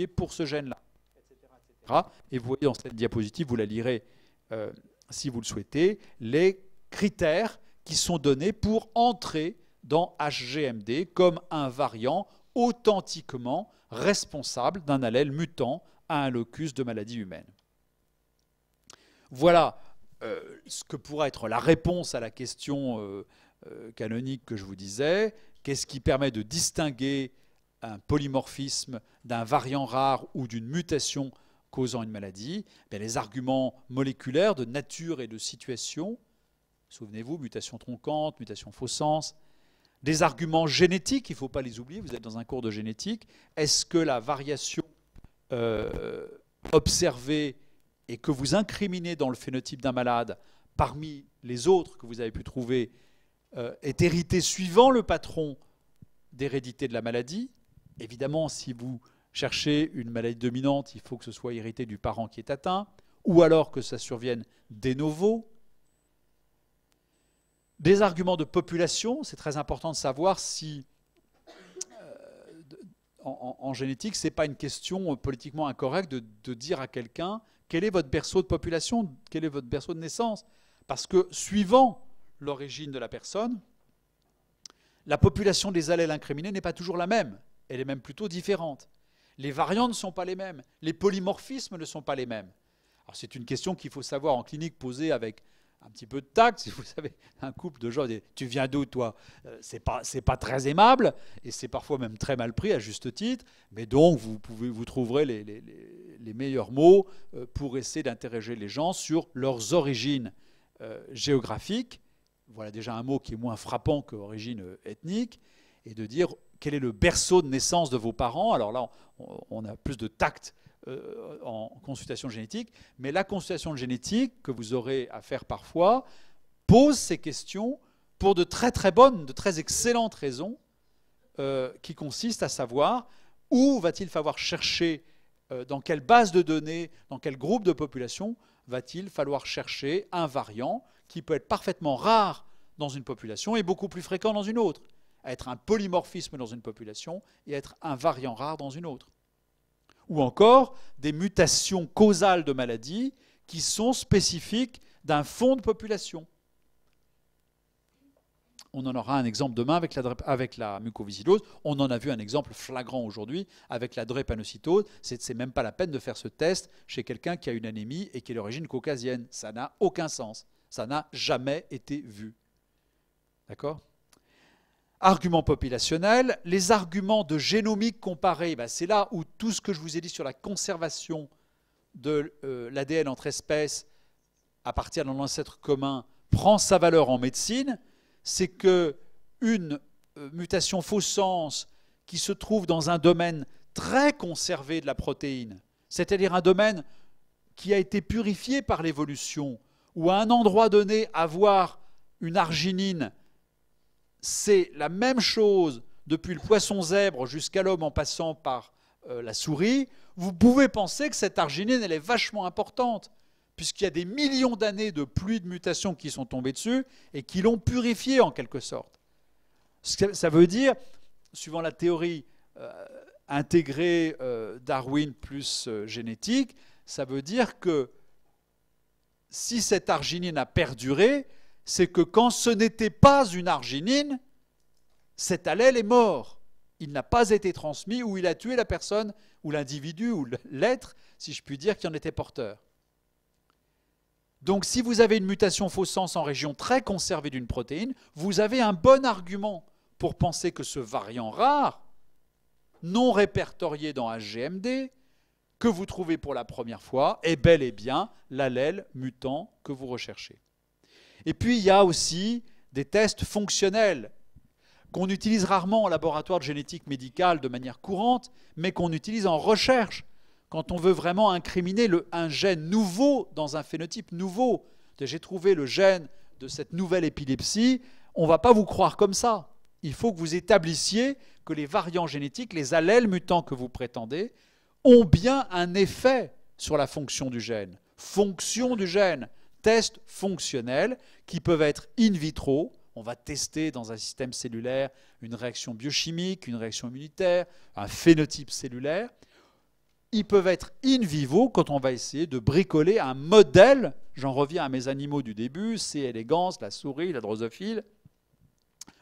particulier pour ce gène-là, etc. Et vous voyez dans cette diapositive, vous la lirez si vous le souhaitez, les critères qui sont donnés pour entrer dans HGMD comme un variant authentiquement responsable d'un allèle mutant à un locus de maladie humaine. Voilà ce que pourra être la réponse à la question canonique que je vous disais. Qu'est-ce qui permet de distinguer un polymorphisme d'un variant rare ou d'une mutation causant une maladie? Bien, les arguments moléculaires de nature et de situation, souvenez-vous, mutation troncante, mutation faux sens, des arguments génétiques, il ne faut pas les oublier, vous êtes dans un cours de génétique. Est-ce que la variation observée et que vous incriminez dans le phénotype d'un malade, parmi les autres que vous avez pu trouver, est héritée suivant le patron d'hérédité de la maladie? Évidemment, si vous cherchez une maladie dominante, il faut que ce soit hérité du parent qui est atteint, ou alors que ça survienne de novo. Des arguments de population, c'est très important de savoir si, en génétique, ce n'est pas une question politiquement incorrecte de dire à quelqu'un quel est votre berceau de population, quel est votre berceau de naissance. Parce que suivant l'origine de la personne, la population des allèles incriminés n'est pas toujours la même, elle est même plutôt différente. Les variants ne sont pas les mêmes, les polymorphismes ne sont pas les mêmes. Alors c'est une question qu'il faut savoir en clinique, poser avec un petit peu de tact. Si vous savez, un couple de gens dit « tu viens d'où toi ?» C'est pas très aimable et c'est parfois même très mal pris à juste titre. Mais donc vous trouverez les meilleurs mots pour essayer d'interroger les gens sur leurs origines géographiques. Voilà déjà un mot qui est moins frappant que origine ethnique, et de dire quel est le berceau de naissance de vos parents. Alors là, on a plus de tact en consultation génétique, mais la consultation génétique que vous aurez à faire parfois pose ces questions pour de très très bonnes, de très excellentes raisons, qui consistent à savoir où va-t-il falloir chercher, dans quelle base de données, dans quel groupe de population va-t-il falloir chercher un variant qui peut être parfaitement rare dans une population et beaucoup plus fréquent dans une autre, être un polymorphisme dans une population et être un variant rare dans une autre. Ou encore des mutations causales de maladies qui sont spécifiques d'un fond de population. On en aura un exemple demain avec la mucoviscidose. On en a vu un exemple flagrant aujourd'hui avec la drépanocytose. C'est même pas la peine de faire ce test chez quelqu'un qui a une anémie et qui est d'origine caucasienne. Ça n'a aucun sens. Ça n'a jamais été vu. D'accord ? Arguments populationnels, les arguments de génomique comparée, c'est là où tout ce que je vous ai dit sur la conservation de l'ADN entre espèces à partir d'un ancêtre commun prend sa valeur en médecine. C'est qu'une mutation faux sens qui se trouve dans un domaine très conservé de la protéine, c'est-à-dire un domaine qui a été purifié par l'évolution, ou à un endroit donné avoir une arginine, c'est la même chose depuis le poisson zèbre jusqu'à l'homme en passant par la souris, vous pouvez penser que cette arginine, elle est vachement importante, puisqu'il y a des millions d'années de pluie de mutations qui sont tombées dessus et qui l'ont purifiée en quelque sorte. Ça veut dire, suivant la théorie intégrée Darwin plus génétique, ça veut dire que si cette arginine a perduré, c'est que quand ce n'était pas une arginine, cet allèle est mort. Il n'a pas été transmis ou il a tué la personne ou l'individu ou l'être, si je puis dire, qui en était porteur. Donc si vous avez une mutation faux sens en région très conservée d'une protéine, vous avez un bon argument pour penser que ce variant rare, non répertorié dans HGMD, que vous trouvez pour la première fois, est bel et bien l'allèle mutant que vous recherchez. Et puis il y a aussi des tests fonctionnels qu'on utilise rarement en laboratoire de génétique médicale de manière courante, mais qu'on utilise en recherche quand on veut vraiment incriminer un gène nouveau dans un phénotype nouveau. J'ai trouvé le gène de cette nouvelle épilepsie, on ne va pas vous croire comme ça. Il faut que vous établissiez que les variants génétiques, les allèles mutants que vous prétendez, ont bien un effet sur la fonction du gène. Fonction du gène, tests fonctionnels qui peuvent être in vitro. On va tester dans un système cellulaire une réaction biochimique, une réaction immunitaire, un phénotype cellulaire, ils peuvent être in vivo quand on va essayer de bricoler un modèle. J'en reviens à mes animaux du début, C. elegans, la souris, la drosophile,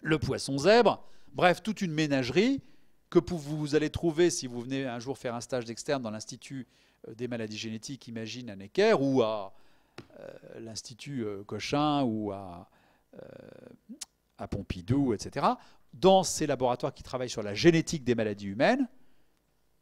le poisson zèbre, bref, toute une ménagerie que vous allez trouver si vous venez un jour faire un stage d'externe dans l'Institut des maladies génétiques, imagine à Necker, ou à l'Institut Cochin, ou à Pompidou, etc., dans ces laboratoires qui travaillent sur la génétique des maladies humaines,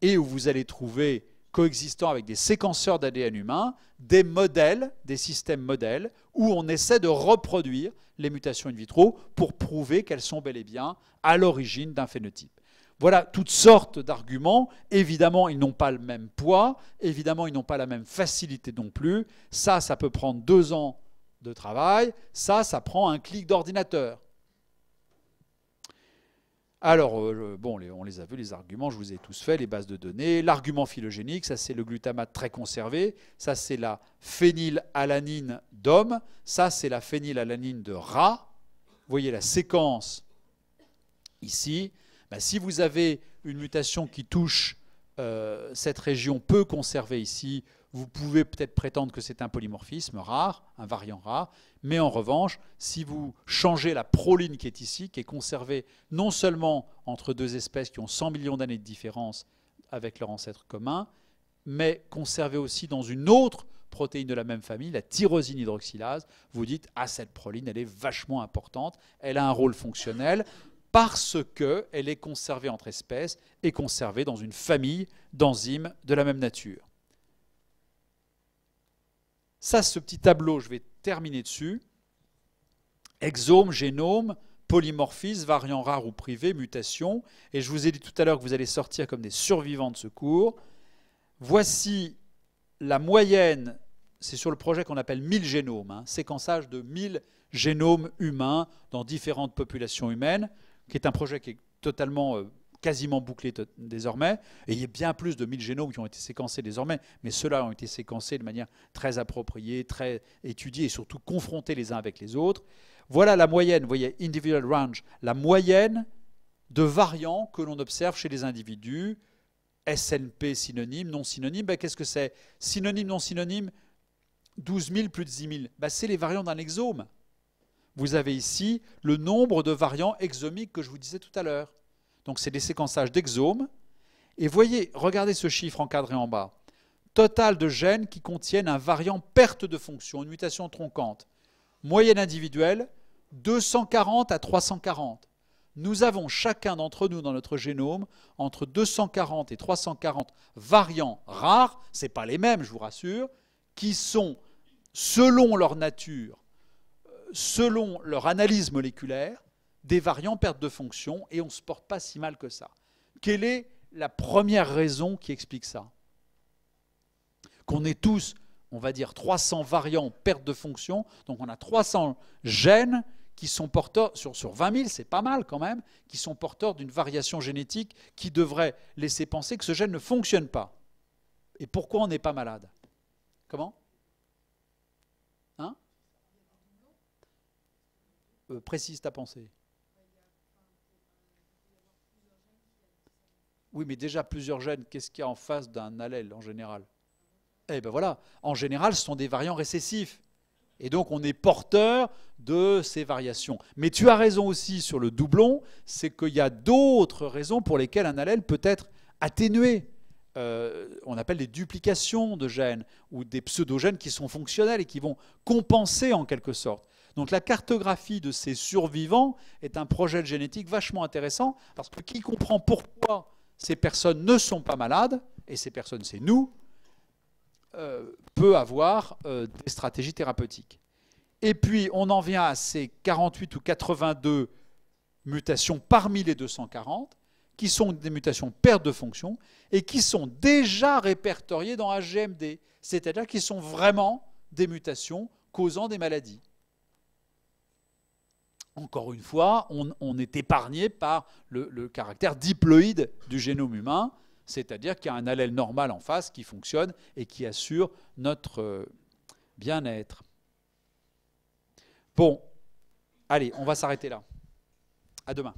et où vous allez trouver, coexistant avec des séquenceurs d'ADN humains, des modèles, des systèmes modèles, où on essaie de reproduire les mutations in vitro pour prouver qu'elles sont bel et bien à l'origine d'un phénotype. Voilà toutes sortes d'arguments. Évidemment, ils n'ont pas le même poids. Évidemment, ils n'ont pas la même facilité non plus. Ça peut prendre 2 ans de travail. Ça prend un clic d'ordinateur. Alors, bon, on les a vus, les arguments, je vous ai tous fait, les bases de données. L'argument phylogénique, ça c'est le glutamate très conservé. Ça c'est la phénylalanine d'homme. Ça c'est la phénylalanine de rat. Vous voyez la séquence ici. Ben, si vous avez une mutation qui touche cette région peu conservée ici, vous pouvez peut-être prétendre que c'est un polymorphisme rare, un variant rare, mais en revanche, si vous changez la proline qui est ici, qui est conservée non seulement entre 2 espèces qui ont 100 millions d'années de différence avec leur ancêtre commun, mais conservée aussi dans une autre protéine de la même famille, la tyrosine hydroxylase, vous dites « Ah, cette proline, elle est vachement importante, elle a un rôle fonctionnel », parce qu'elle est conservée entre espèces et conservée dans une famille d'enzymes de la même nature. Ça, ce petit tableau, je vais terminer dessus. Exome, génome, polymorphisme, variant rare ou privé, mutation. Et je vous ai dit tout à l'heure que vous allez sortir comme des survivants de ce cours. Voici la moyenne, c'est sur le projet qu'on appelle 1000 génomes, séquençage de 1000 génomes humains dans différentes populations humaines, qui est un projet qui est totalement, quasiment bouclé désormais. Et il y a bien plus de 1000 génomes qui ont été séquencés désormais, mais ceux-là ont été séquencés de manière très appropriée, très étudiée et surtout confrontés les uns avec les autres. Voilà la moyenne, vous voyez, individual range, la moyenne de variants que l'on observe chez les individus. SNP synonyme, non synonyme, ben, qu'est-ce que c'est? Synonyme, non synonyme, 12 000 plus de 10 000. Ben, c'est les variants d'un exome. Vous avez ici le nombre de variants exomiques que je vous disais tout à l'heure. Donc c'est des séquençages d'exomes. Et voyez, regardez ce chiffre encadré en bas. Total de gènes qui contiennent un variant perte de fonction, une mutation troncante. Moyenne individuelle, 240 à 340. Nous avons chacun d'entre nous dans notre génome entre 240 et 340 variants rares, ce n'est pas les mêmes, je vous rassure, qui sont, selon leur nature, selon leur analyse moléculaire, des variants perte de fonction, et on ne se porte pas si mal que ça. Quelle est la première raison qui explique ça? Qu'on ait tous, on va dire, 300 variants perte de fonction, donc on a 300 gènes qui sont porteurs, sur 20 000, c'est pas mal quand même, qui sont porteurs d'une variation génétique qui devrait laisser penser que ce gène ne fonctionne pas. Et pourquoi on n'est pas malade? Comment? Hein? Précise ta pensée. Oui, mais déjà plusieurs gènes, qu'est-ce qu'il y a en face d'un allèle en général? Eh bien voilà, en général, ce sont des variants récessifs. Et donc, on est porteur de ces variations. Mais tu as raison aussi sur le doublon, c'est qu'il y a d'autres raisons pour lesquelles un allèle peut être atténué. On appelle des duplications de gènes ou des pseudogènes qui sont fonctionnels et qui vont compenser en quelque sorte. Donc la cartographie de ces survivants est un projet de génétique vachement intéressant parce que qui comprend pourquoi ces personnes ne sont pas malades, et ces personnes c'est nous, peut avoir des stratégies thérapeutiques. Et puis, on en vient à ces 48 ou 82 mutations parmi les 240, qui sont des mutations perte de fonction, et qui sont déjà répertoriées dans HGMD, c'est-à-dire qui sont vraiment des mutations causant des maladies. Encore une fois, on est épargné par le caractère diploïde du génome humain, c'est-à-dire qu'il y a un allèle normal en face qui fonctionne et qui assure notre bien-être. Bon, allez, on va s'arrêter là. À demain.